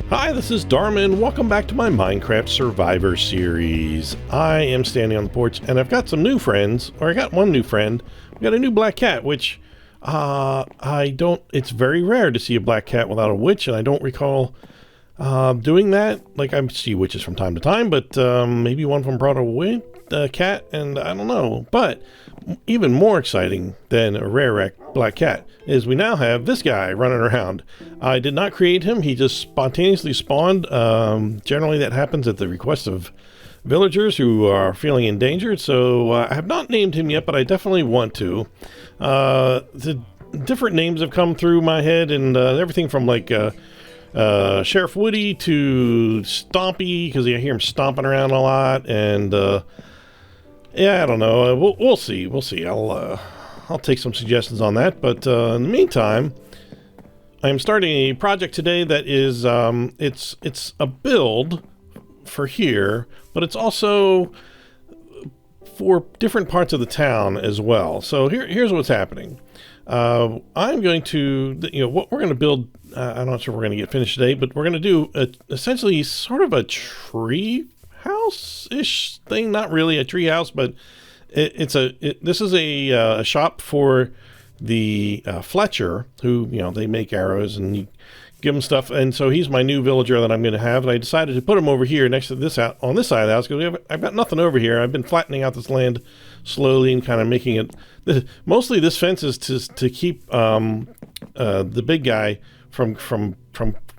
Hi, this is Darman. Welcome back to my Minecraft Survivor series. I am standing on the porch and I've got some new friends, or I got one new friend. We got a new black cat, which it's very rare to see a black cat without a witch, and I don't recall doing that. Like, I see witches from time to time, but maybe one of them brought a cat, and I don't know. But even more exciting than a rare black cat is we now have this guy running around. I did not create him. He just spontaneously spawned. Generally that happens at the request of villagers who are feeling endangered. So I have not named him yet, but I definitely want to. The different names have come through my head, and everything from like Sheriff Woody to Stompy, because I hear him stomping around a lot, and yeah, I don't know. We'll see. We'll see. I'll take some suggestions on that. But in the meantime, I am starting a project today that is it's a build for here, but it's also for different parts of the town as well. So here's what's happening. I'm going to, what we're going to build. I'm not sure if we're going to get finished today, but we're going to do essentially sort of a tree house-ish thing. Not really a tree house, but this is a shop for the Fletcher, who, they make arrows and you give them stuff. And so he's my new villager that I'm going to have. And I decided to put him over here next to this out on this side of the house, because I've got nothing over here. I've been flattening out this land slowly and kind of making it. Mostly this fence is to keep the big guy from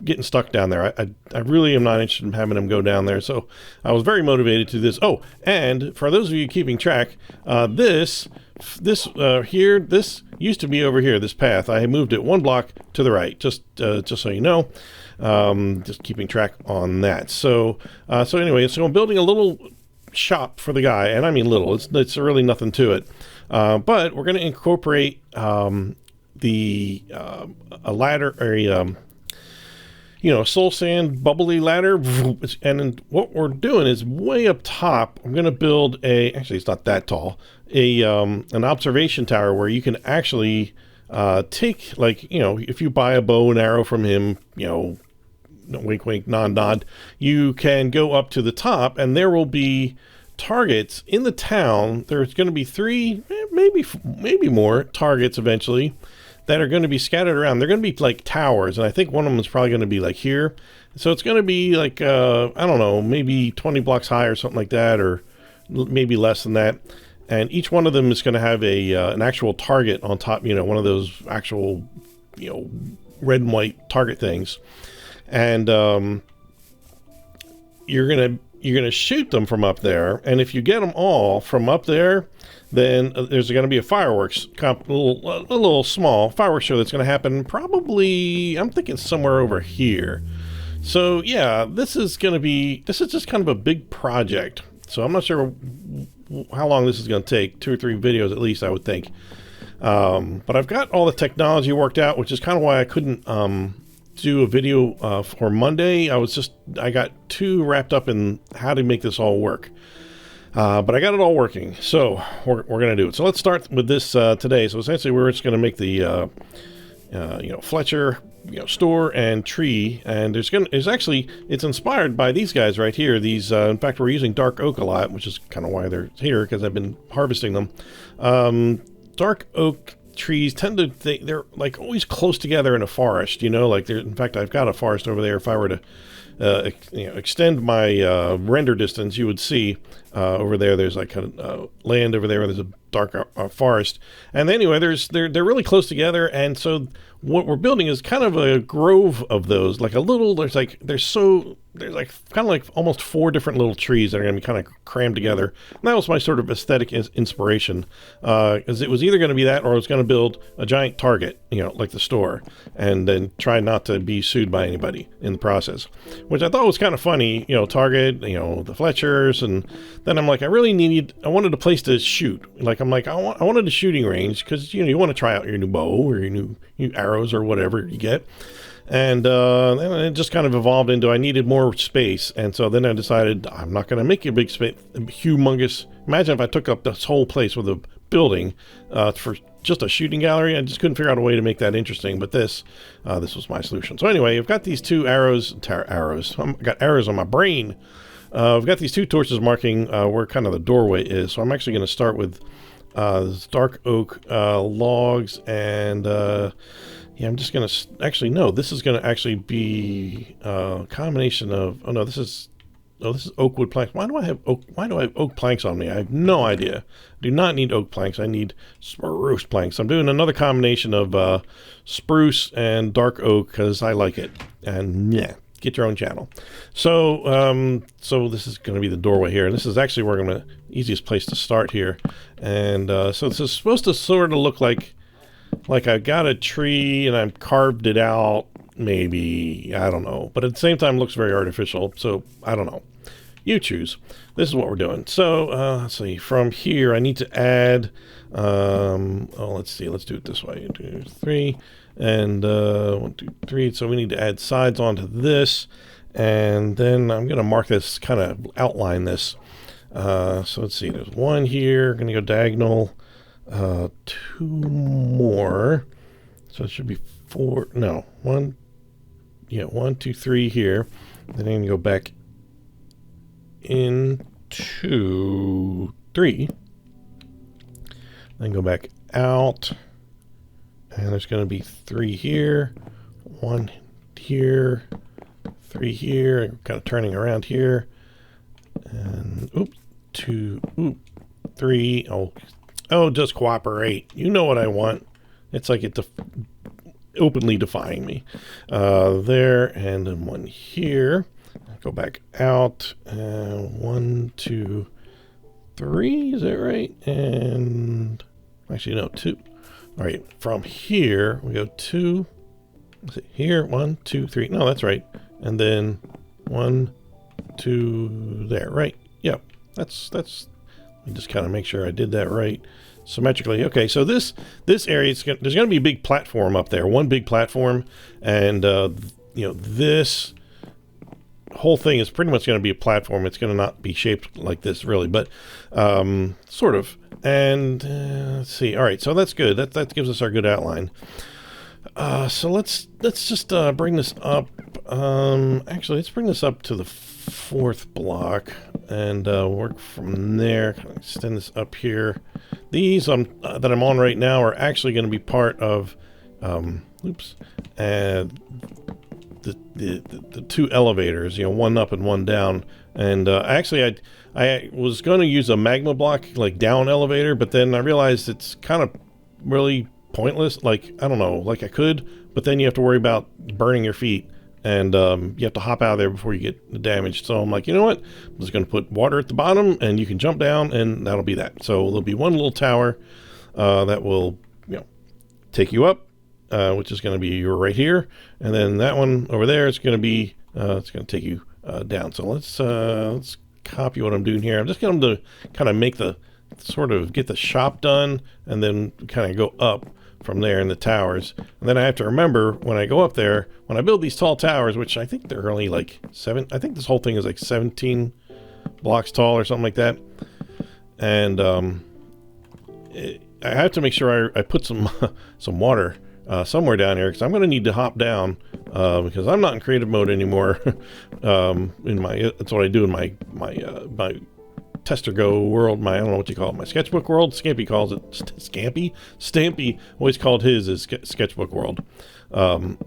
getting stuck down there. I really am not interested in having him go down there. So I was very motivated to this. Oh, and for those of you keeping track, this used to be over here, this path. I moved it one block to the right, just so you know. Just keeping track on that. So anyway, so I'm building a little shop for the guy, and I mean little. It's really nothing to it. But we're going to incorporate a ladder, or soul sand bubbly ladder. And what we're doing is way up top, I'm going to build actually it's not that tall, an observation tower where you can actually take, like, if you buy a bow and arrow from him, wink wink nod nod, you can go up to the top and there will be targets in the town. There's going to be 3, maybe more targets eventually that are going to be scattered around. They're going to be like towers, and I think one of them is probably going to be like here. So it's going to be like, I don't know, maybe 20 blocks high or something like that, or maybe less than that. And each one of them is going to have an actual target on top, one of those actual, red and white target things. And you're going to shoot them from up there, and if you get them all from up there, then there's going to be a fireworks a little small fireworks show that's going to happen probably, I'm thinking, somewhere over here. So yeah, this is just kind of a big project. So I'm not sure how long this is going to take, 2 or 3 videos at least, I would think. But I've got all the technology worked out, which is kind of why I couldn't do a video for Monday. I got too wrapped up in how to make this all work. But I got it all working, so we're going to do it. So let's start with this today. So essentially, we're just going to make the Fletcher store and tree, and it's inspired by these guys right here. These in fact, we're using dark oak a lot, which is kind of why they're here, because I've been harvesting them. Dark oak trees they're like always close together in a forest. In fact, I've got a forest over there. If I were to extend my render distance, you would see over there's like a land over there where there's a dark forest. And anyway, they're really close together, and so what we're building is kind of a grove of those, like a little, there's like kind of like almost 4 different little trees that are going to be kind of crammed together. And that was my sort of aesthetic inspiration, because it was either going to be that, or I was going to build a giant target, like the store, and then try not to be sued by anybody in the process, which I thought was kind of funny. Target, the Fletchers, and then I'm like, I wanted a place to shoot. Like, I'm like, I wanted a shooting range, because you want to try out your new bow or your new arrows or whatever you get. And then it just kind of evolved into I needed more space. And so then I decided I'm not going to make a big space, humongous. Imagine if I took up this whole place with a building for just a shooting gallery. I just couldn't figure out a way to make that interesting, but this was my solution. So anyway, I've got these two arrows. I've got arrows on my brain. I've got these two torches marking where kind of the doorway is. So I'm actually going to start with this dark oak logs, and yeah, I'm just going to actually, no, this is going to actually be a combination of, this is oak wood planks. Why do I have oak planks on me? I have no idea. I do not need oak planks. I need spruce planks. I'm doing another combination of spruce and dark oak because I like it. And yeah, get your own channel. So so this is going to be the doorway here. And this is actually where I'm going to, easiest place to start here. And so this is supposed to sort of look like I got a tree and I've carved it out. Maybe, I don't know, but at the same time looks very artificial, so I don't know. You choose. This is what we're doing. So let's see, from here I need to add let's see, let's do it this way. 2, 3, and 1, 2, 3. So we need to add sides onto this, and then I'm going to mark this, kind of outline this. So let's see, there's one here, going to go diagonal, 2 more, so it should be 4, no, 1, yeah, 1, 2, 3 here. Then I'm going to go back into 3. Then go back out. And there's going to be 3 here. 1 here. 3 here. Kind of turning around here. And, 2, 3. Oh, just cooperate. You know what I want. It's like it's openly defying me. There, and then 1 here. Go back out. 1, 2, 3. Is that right? And actually, no, 2. All right. From here, we go 2. Let's see, here, 1, 2, 3. No, that's right. And then 1, 2. There. Right. Yep. That's. Let me just kind of make sure I did that right. Symmetrically. Okay, so this area, there's going to be a big platform up there, one big platform, and this whole thing is pretty much going to be a platform. It's going to not be shaped like this really, but sort of. And let's see. All right, so that's good. That gives us our good outline. So let's just bring this up. Actually, let's bring this up to the 4th block and work from there. Kind of extend this up here. These that I'm on right now are actually going to be part of the 2 elevators. One up and one down. And actually, I was going to use a magma block like down elevator, but then I realized it's kind of really pointless. Like, I don't know, like I could, but then you have to worry about burning your feet, and you have to hop out of there before you get damaged. So I'm like, you know what? I'm just going to put water at the bottom, and you can jump down, and that'll be that. So there'll be one little tower that will, take you up, which is going to be right here, and then that one over there is going to be, it's going to take you down. So let's copy what I'm doing here. I'm just going to kind of make get the shop done, and then kind of go up from there in the towers. And then I have to remember when I go up there, when I build these tall towers, which I think they're only like 7, I think this whole thing is like 17 blocks tall or something like that. And I have to make sure I put some water somewhere down here, because I'm going to need to hop down because I'm not in creative mode anymore. That's what I do in my Tester Go world, I don't know what you call it, my sketchbook world. Scampy calls it Stampy always called his is sketchbook world. And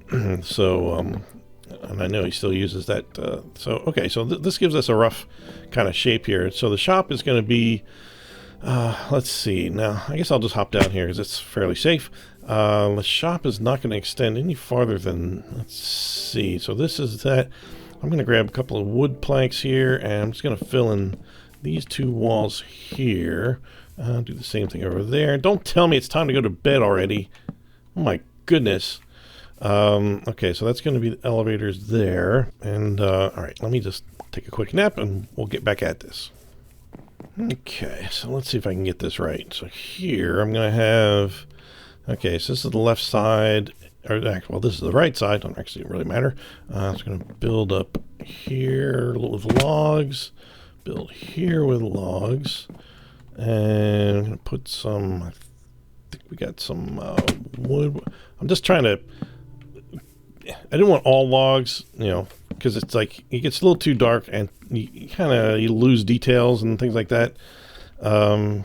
I know he still uses that. So this gives us a rough kind of shape here. So the shop is going to be, let's see. Now, I guess I'll just hop down here because it's fairly safe. The shop is not going to extend any farther than, let's see. So this is that. I'm going to grab a couple of wood planks here, and I'm just going to fill in these 2 walls here. Do the same thing over there. Don't tell me it's time to go to bed already. Oh my goodness. Okay, so that's going to be the elevators there. And all right, let me just take a quick nap and we'll get back at this. Okay, so let's see if I can get this right. So here I'm going to have, okay, so this is the left side, well, this is the right side. Don't actually really matter. I'm just going to build up here with logs. Build here with logs, and I'm going to put some, think we got some wood. I'm just trying to. I didn't want all logs, you know, because it's like it gets a little too dark and you lose details and things like that.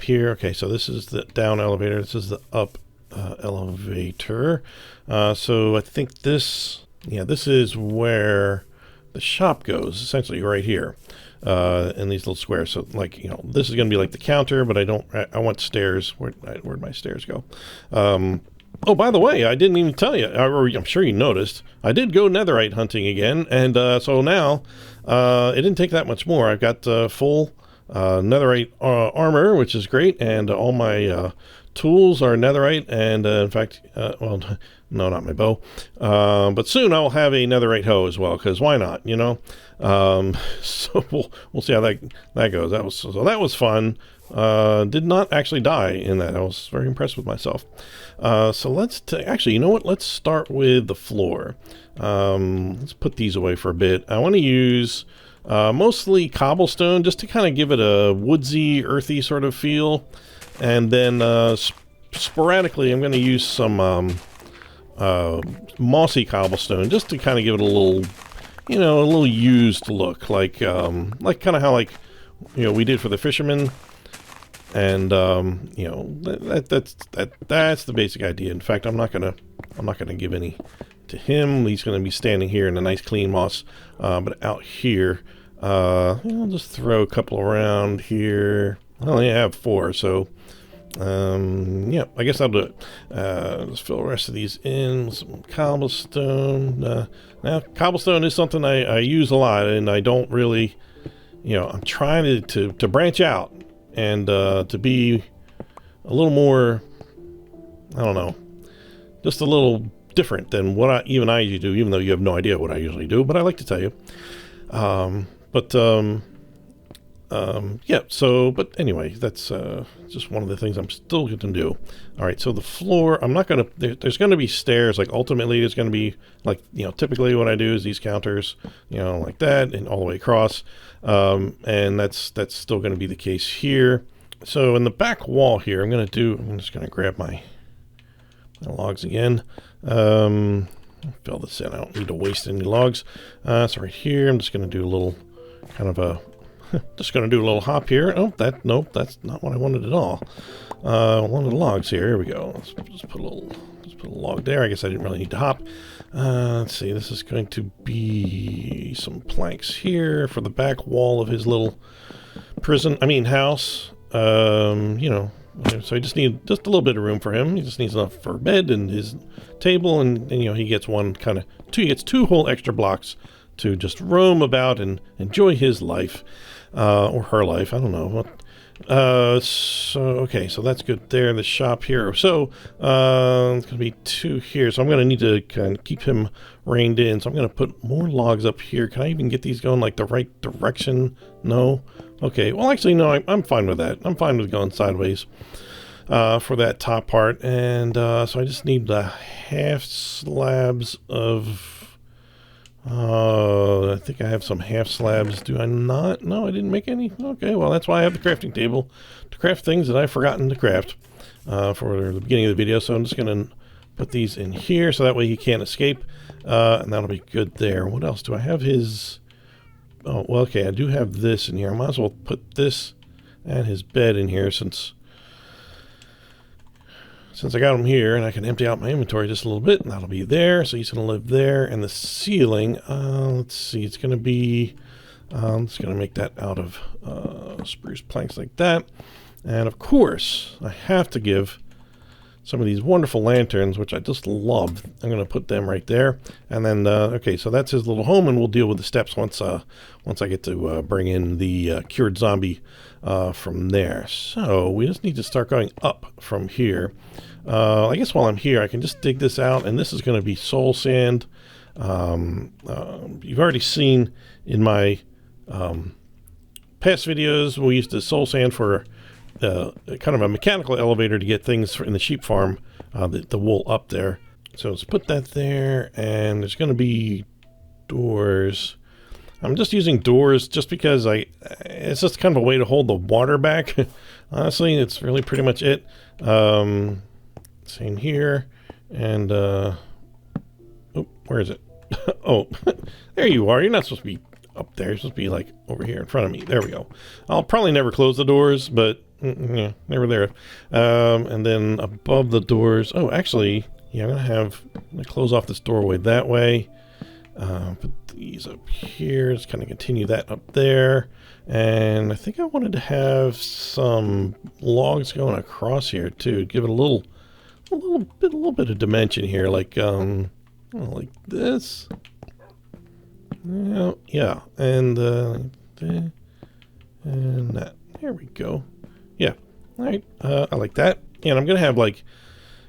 Here, okay, so this is the down elevator. This is the up elevator. So I think this is where the shop goes, essentially right here, in these little squares. So like, you know, this is going to be like the counter, but I want stairs. Where'd my stairs go? Oh, by the way, I didn't even tell you, or I'm sure you noticed, I did go netherite hunting again, and so now it didn't take that much more. I've got full netherite armor, which is great, and all my tools are netherite, and in fact, well, no, not my bow, but soon I'll have a netherite hoe as well, because why not, you know? So we'll see how that goes. That was fun. Did not actually die in that. I was very impressed with myself. So let's actually, you know what? Let's start with the floor. Let's put these away for a bit. I want to use mostly cobblestone just to kind of give it a woodsy, earthy sort of feel. And then sporadically, I'm going to use some mossy cobblestone just to kind of give it a little, you know, a little used look, like kind of how, like, you know, we did for the fisherman. And you know, that's the basic idea. In fact, I'm not gonna give any to him. He's gonna be standing here in a nice clean moss. But out here, I'll just throw a couple around here. I only have 4, so yeah, I guess I'll do it. Just fill the rest of these in with some cobblestone. Now, cobblestone is something I use a lot, and I don't really, you know, I'm trying to branch out. And to be a little more, I don't know, just a little different than what I usually do, even though you have no idea what I usually do, but I like to tell you. Yeah, so, but anyway, that's just one of the things I'm still going to do. All right, so the floor, I'm not going to, there's going to be stairs, like ultimately there's going to be, like, you know, typically what I do is these counters, you know, like that, and all the way across. And that's still going to be the case here. So in the back wall here, I'm just going to grab my logs again. Fill this in. I don't need to waste any logs. So right here, I'm just going to do a little kind of a, just going to do a little hop here. Oh, nope, that's not what I wanted at all. One of the logs here. Here we go. Let's just put a log there. I guess I didn't really need to hop. Let's see, this is going to be some planks here for the back wall of his little house. You know, so I just need just a little bit of room for him. He just needs enough for a bed and his table, and you know, he gets he gets 2 whole extra blocks to just roam about and enjoy his life, or her life, I don't know what. Okay, so that's good there. The shop here. So, it's going to be 2 here. So I'm going to need to kind of keep him reined in. So I'm going to put more logs up here. Can I even get these going like the right direction? No? Okay. Well, actually, no, I'm fine with that. I'm fine with going sideways, for that top part. And, so I just need the half slabs of, I think I have some half slabs. Do I not? No, I didn't make any. Okay, well, that's why I have the crafting table to craft things that I've forgotten to craft for the beginning of the video. So I'm just going to put these in here so that way he can't escape, and that'll be good there. What else? Do I have his... Oh, well, okay, I do have this in here. I might as well put this and his bed in here since I got him here, and I can empty out my inventory just a little bit, and that'll be there. So he's going to live there. And the ceiling, let's see, it's going to be, I'm just going to make that out of spruce planks like that. And of course, I have to give some of these wonderful lanterns, which I just love. I'm going to put them right there. And then, okay, so that's his little home, and we'll deal with the steps once I get to bring in the cured zombie from there. So we just need to start going up from here. I guess while I'm here, I can just dig this out, and this is going to be soul sand. You've already seen in my past videos, we used to soul sand for kind of a mechanical elevator to get things in the sheep farm, the wool up there. So let's put that there, and there's going to be doors. I'm just using doors just because it's just kind of a way to hold the water back. Honestly, it's really pretty much it. Same here. And, oh, where is it? Oh, there you are. You're not supposed to be up there. You're supposed to be like over here in front of me. There we go. I'll probably never close the doors, but yeah, never there. And then above the doors, oh, actually, yeah, I'm gonna close off this doorway that way. Put these up here. Just kind of continue that up there. And I think I wanted to have some logs going across here too. Give it a little bit of dimension here, like like this. Yeah, and that. There we go. Yeah, all right. I like that. And I'm gonna have like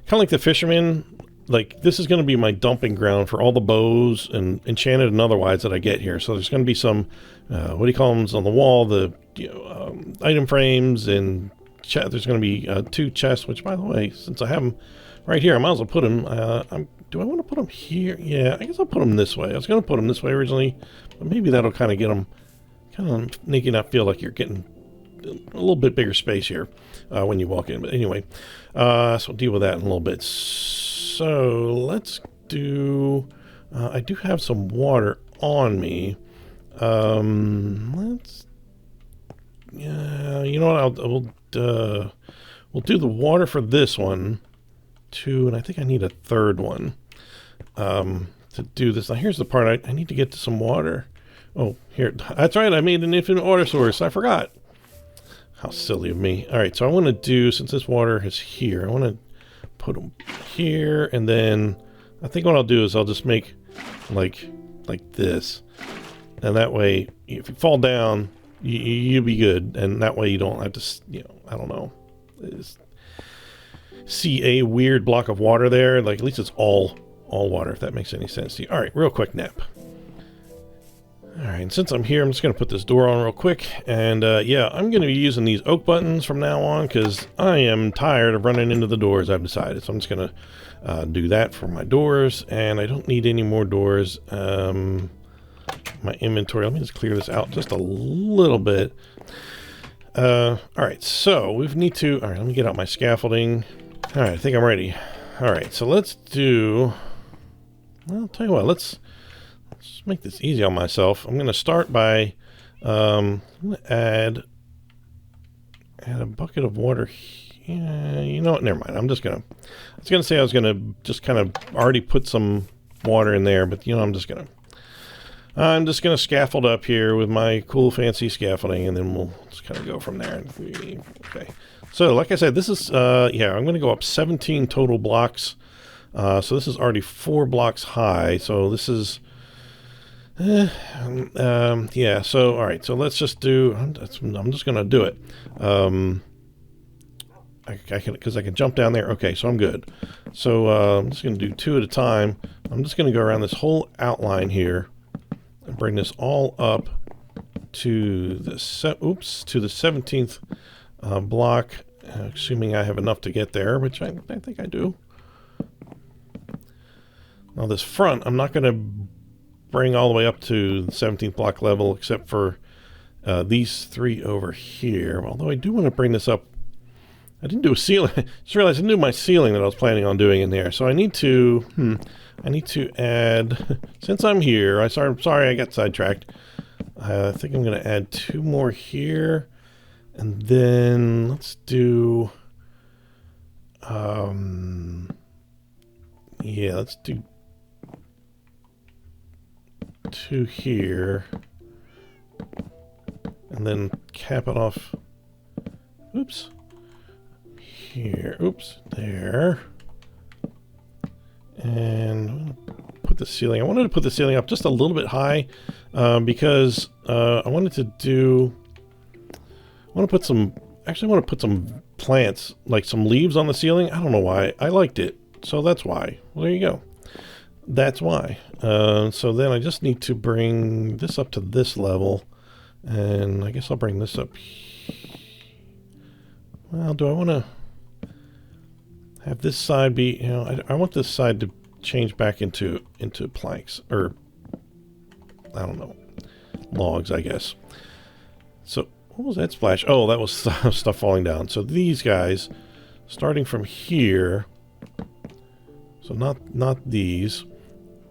kind of like the fisherman. Like this is going to be my dumping ground for all the bows and enchanted and otherwise that I get here. So there's going to be some, what do you call them, on the wall, the item frames, and there's going to be 2 chests, which by the way, since I have them right here, I might as well put them, do I want to put them here? Yeah, I guess I'll put them this way. I was going to put them this way originally, but maybe that'll kind of get them, kind of make you not feel like you're getting a little bit bigger space here when you walk in. But anyway, so we'll deal with that in a little bit. So let's do, I do have some water on me. Let's, yeah, you know what, we'll do the water for this one too, and I think I need a third one to do this. Now here's the part, I need to get to some water. Oh, here, that's right, I made an infinite water source, I forgot. How silly of me. All right, so I want to do, since this water is here, I want to put them here, and then I think what I'll do is I'll just make like this, and that way if you fall down you'll be good, and that way you don't have to, you know, I don't know, see a weird block of water there. Like at least it's all water, if that makes any sense to you. All right, real quick nap. All right, and since I'm here, I'm just going to put this door on real quick. And yeah, I'm going to be using these oak buttons from now on because I am tired of running into the doors, I've decided. So I'm just going to do that for my doors, and I don't need any more doors. My inventory, let me just clear this out just a little bit. All right, so we need to, all right, let me get out my scaffolding. All right, I think I'm ready. All right, so let's do, well, I'll tell you what, let's make this easy on myself. I'm going to start by I'm going to add a bucket of water. Yeah, you know what? Never mind. I was going to say I was going to just kind of already put some water in there, but you know, I'm just going to scaffold up here with my cool fancy scaffolding, and then we'll just kind of go from there. Okay. So like I said, this is yeah, I'm going to go up 17 total blocks. So this is already 4 blocks high. So this is yeah, so all right, so let's just do, I'm just gonna do it. I can, because I can jump down there. Okay, so I'm good. So I'm just gonna do 2 at a time. I'm just gonna go around this whole outline here and bring this all up to the to the 17th block, assuming I have enough to get there, which I think I do. Now this front, I'm not gonna bring all the way up to the 17th block level, except for these 3 over here. Although I do want to bring this up. I didn't do a ceiling. Just realized I didn't do my ceiling that I was planning on doing in there. So I need to, add, since I'm here, I'm sorry I got sidetracked. I think I'm going to add 2 more here. And then let's do, yeah, let's do 2 here, and then cap it off. Oops. Here. Oops. There. And I'm gonna put the ceiling. I wanted to put the ceiling up just a little bit high because I wanted to do. I want to put some. Actually, I want to put some plants, like some leaves, on the ceiling. I don't know why. I liked it, so that's why. Well, there you go. That's why. So then I just need to bring this up to this level, and I guess I'll bring this up. Well, do I want to have this side be, you know, I want this side to change back into planks, or I don't know, logs, I guess. So what was that splash? Oh, that was stuff falling down. So these guys, starting from here, So not these.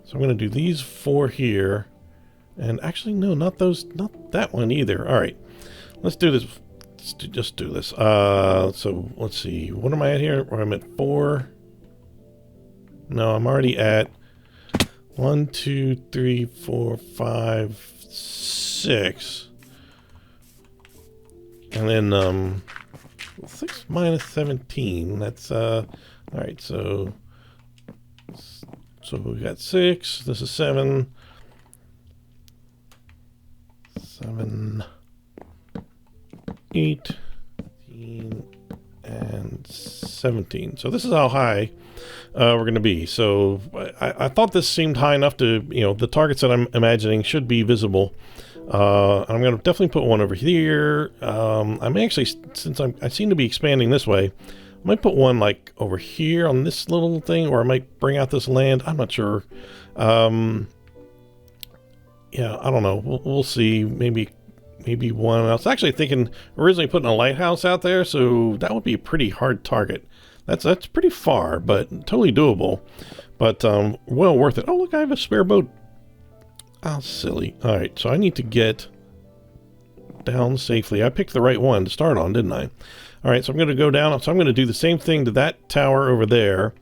So I'm going to do these 4 here. And actually, no, not those, not that one either. All right, let's do this. Just do this. So let's see. What am I at here? I'm at 4. No, I'm already at 1, 2, 3, 4, 5, 6. And then 6 minus 17. That's all right. So we got 6. This is 7. 7, 8, 18, and 17. So this is how high we're going to be. So I thought this seemed high enough to, you know, the targets that I'm imagining should be visible. I'm going to definitely put one over here. I may actually, since I seem to be expanding this way, I might put one like over here on this little thing, or I might bring out this land. I'm not sure. Yeah, I don't know. We'll see. Maybe one. I was actually thinking originally putting a lighthouse out there, so that would be a pretty hard target. That's pretty far, but totally doable. But well worth it. Oh, look, I have a spare boat. Oh, silly. All right, so I need to get down safely. I picked the right one to start on, didn't I? All right, so I'm going to go down. So I'm going to do the same thing to that tower over there.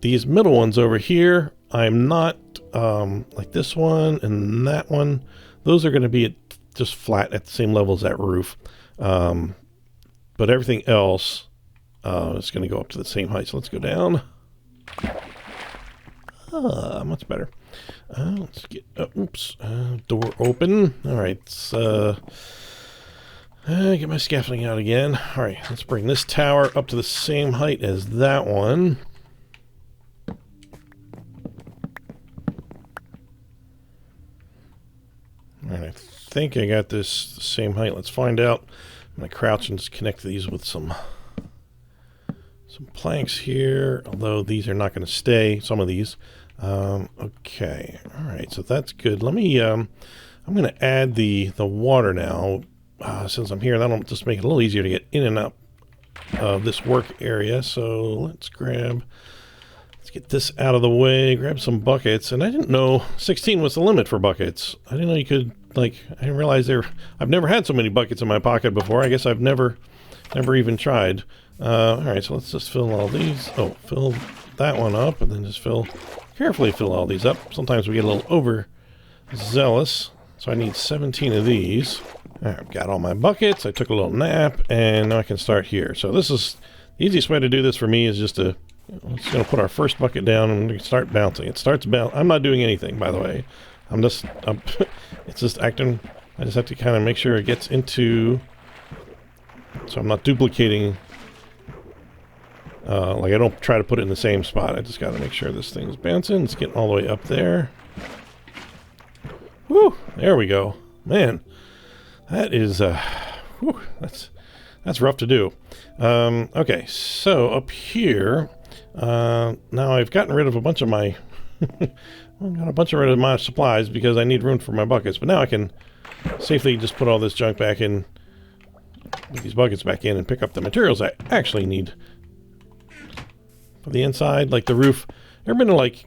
These middle ones over here, I'm not like this one and that one. Those are going to be just flat at the same level as that roof. But everything else is going to go up to the same height. So let's go down. Much better. Let's get, oops, door open. All right, let's get my scaffolding out again. All right, let's bring this tower up to the same height as that one. All right, I think I got this the same height. Let's find out. I'm going to crouch and just connect these with some planks here, although these are not going to stay, some of these. Okay, all right, so that's good. Let me, I'm going to add the water now, since I'm here. That'll just make it a little easier to get in and out of this work area. So let's get this out of the way, grab some buckets. And I didn't know 16 was the limit for buckets. I didn't know you could, like, I didn't realize I've never had so many buckets in my pocket before. I guess I've never even tried. All right, so let's just fill all these. Oh, fill that one up, and then just carefully fill all these up. Sometimes we get a little overzealous, so I need 17 of these. All right, I've got all my buckets. I took a little nap, and now I can start here. So this is the easiest way to do this for me is just to, we're just going to put our first bucket down and start bouncing. It starts bouncing. I'm not doing anything, by the way. It's just acting. I just have to kind of make sure it gets into, so I'm not duplicating. Like I don't try to put it in the same spot. I just got to make sure this thing's bouncing. It's getting all the way up there. Whew, there we go. Man, that is, whew, that's rough to do. Okay, so up here, now I've gotten rid of a bunch of my, rid of my supplies because I need room for my buckets. But now I can safely just put all this junk back in, put these buckets back in, and pick up the materials I actually need for the inside, like the roof. Ever been to, like,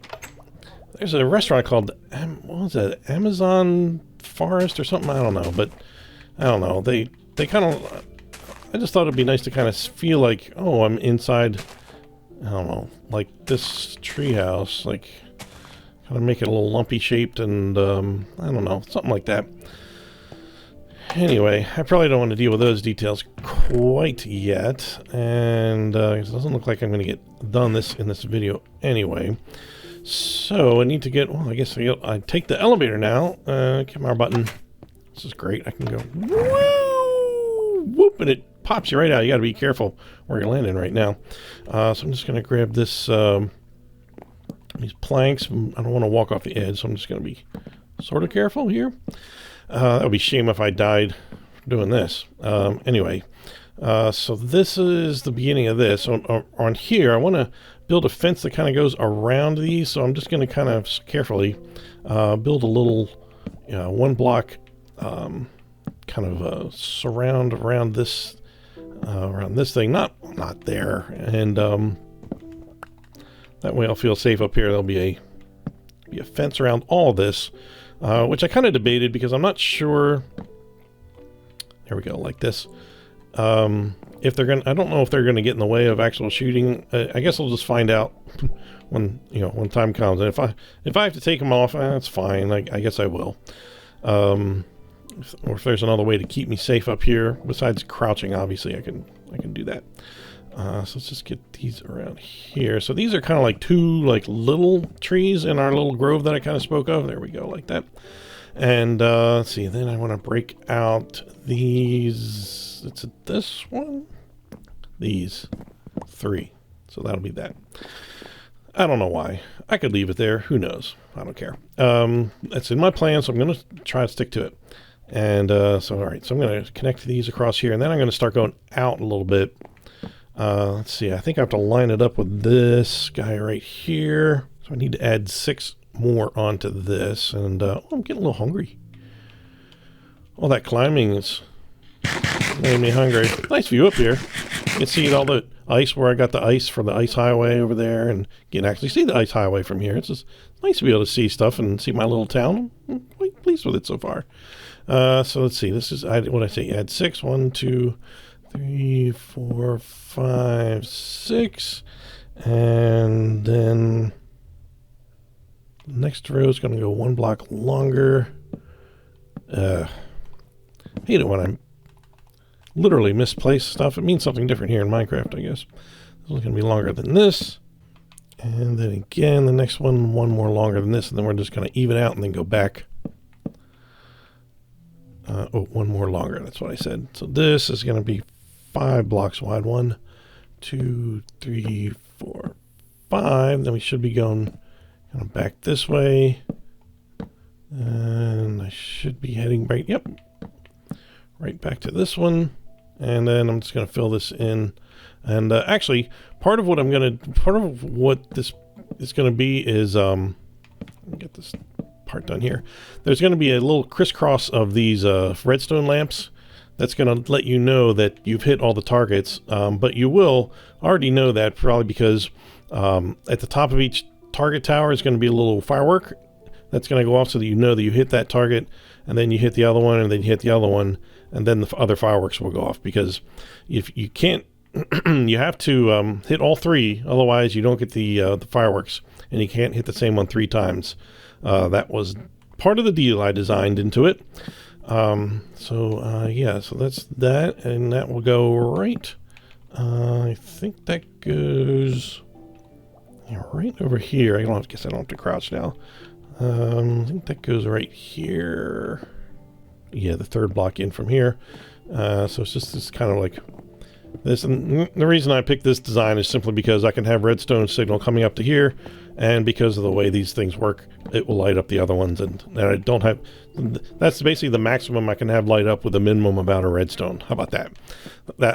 there's a restaurant called, what was that, Amazon Forest or something? I don't know, but I don't know. They kind of, I just thought it'd be nice to kind of feel like, oh, I'm inside, I don't know, like this treehouse, like kind of make it a little lumpy shaped and, I don't know, something like that. Anyway, I probably don't want to deal with those details quite yet, and it doesn't look like I'm going to get done in this video anyway. So I need to get, well, I guess I take the elevator now. Come on, button. This is great. I can go woo, whoop, and it pops you right out. You got to be careful where you're landing right now. So I'm just going to grab this, these planks. I don't want to walk off the edge, so I'm just going to be sort of careful here. That would be a shame if I died doing this. Anyway, so this is the beginning of this. On here, I want to build a fence that kind of goes around these. So I'm just going to kind of carefully build a little one block kind of surround around this thing. Not there. And That way I'll feel safe up here. There'll be a fence around all of this, which I kind of debated because I'm not sure. There we go, like this. If they're gonna, I don't know if they're gonna get in the way of actual shooting. I guess I'll just find out when time comes. And if I have to take them off, that's fine. I guess I will. Or if there's another way to keep me safe up here besides crouching, obviously I can do that. So let's just get these around here. So these are kind of like two like little trees in our little grove that I kind of spoke of. There we go, like that. And let's see, then I want to break out these. It's this one, these 3. So that'll be that. I don't know why. I could leave it there. Who knows? I don't care. It's in my plan, so I'm going to try to stick to it. And so, all right, so I'm going to connect these across here, and then I'm going to start going out a little bit. Let's see, I think I have to line it up with this guy right here. So I need to add 6 more onto this. And oh, I'm getting a little hungry. All that climbing is made me hungry. Nice view up here. You can see all the ice where I got the ice from the ice highway over there, and you can actually see the ice highway from here. It's just nice to be able to see stuff and see my little town. I'm quite pleased with it so far. So let's see. This is what I say. Add 6. 1, 2, 3, 4, 5, 6, and then the next row is going to go 1 block longer. I hate it when I literally misplace stuff. It means something different here in Minecraft, I guess. This one's going to be longer than this. And then again, the next one more longer than this. And then we're just going to even out and then go back. Oh, 1 more longer. That's what I said. So this is going to be 5 blocks wide. 1, 2, 3, 4, 5. Then we should be going kind of back this way. And I should be heading back. Yep. Right back to this one. And then I'm just going to fill this in. And actually, part of what this is going to be is, let me get this part done here. There's going to be a little crisscross of these redstone lamps. That's going to let you know that you've hit all the targets. But you will already know that probably because at the top of each target tower is going to be a little firework that's going to go off so that you know that you hit that target, and then you hit the other one, and then you hit the other one, and then the other fireworks will go off. Because if you can't, you have to hit all 3, otherwise you don't get the fireworks, and you can't hit the same one 3 times. That was part of the deal I designed into it. Yeah, so that's that, and that will go right. I think that goes right over here. Guess I don't have to crouch now. I think that goes right here. Yeah, the 3rd block in from here. So it's just this kind of like this. And the reason I picked this design is simply because I can have redstone signal coming up to here, and because of the way these things work, it will light up the other ones. And I don't have, that's basically the maximum I can have light up with a minimum amount of redstone. How about that?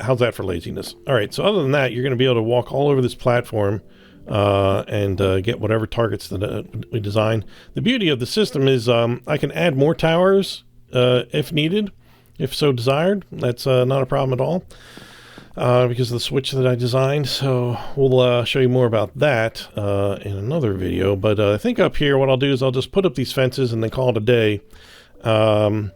How's that for laziness? All right, so other than that, you're going to be able to walk all over this platform and get whatever targets that we design. The beauty of the system is I can add more towers if needed, if so desired. That's not a problem at all because of the switch that I designed. So we'll show you more about that in another video. But I think up here what I'll do is I'll just put up these fences and then call it a day. And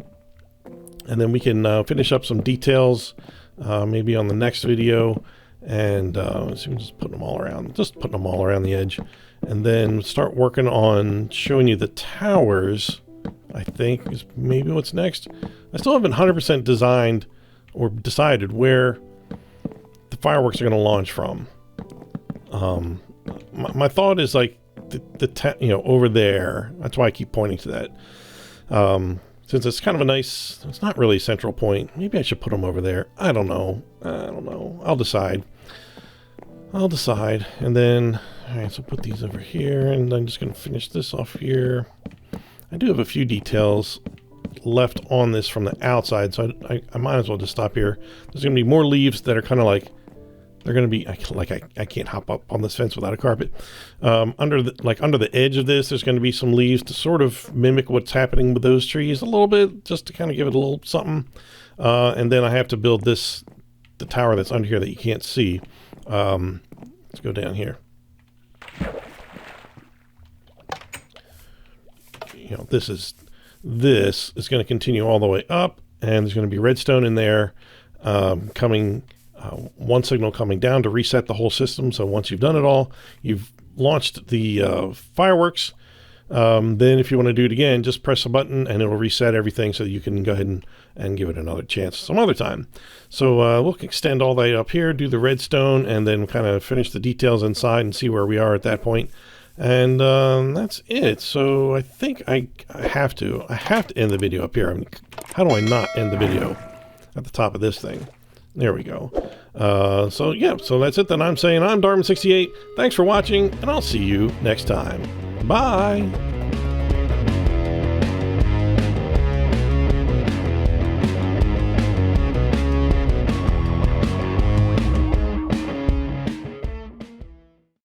then we can finish up some details maybe on the next video. And so we're just putting them all around, the edge, and then start working on showing you the towers. I think is maybe what's next. I still haven't 100% designed or decided where the fireworks are going to launch from. My thought is like over there. That's why I keep pointing to that. Since it's kind of a nice, it's not really a central point. Maybe I should put them over there. I don't know. I'll decide. And then, all right, so put these over here, and I'm just going to finish this off here. I do have a few details left on this from the outside, so I might as well just stop here. There's going to be more leaves that are kind of like, they're going to be, I can't hop up on this fence without a carpet. Under the edge of this, there's going to be some leaves to sort of mimic what's happening with those trees a little bit, just to kind of give it a little something. And then I have to build the tower that's under here that you can't see. Let's go down here. You know, this is going to continue all the way up, and there's going to be redstone in there coming, one signal coming down to reset the whole system. So once you've done it all, you've launched the fireworks. Then if you want to do it again, just press a button and it'll reset everything so you can go ahead and give it another chance some other time. So we'll extend all that up here, do the redstone, and then kind of finish the details inside and see where we are at that point. And that's it. So I think I have to end the video up here. I mean, how do I not end the video at the top of this thing? There we go. So yeah, so that's it then. I'm saying I'm Darman68. Thanks for watching, and I'll see you next time. Bye.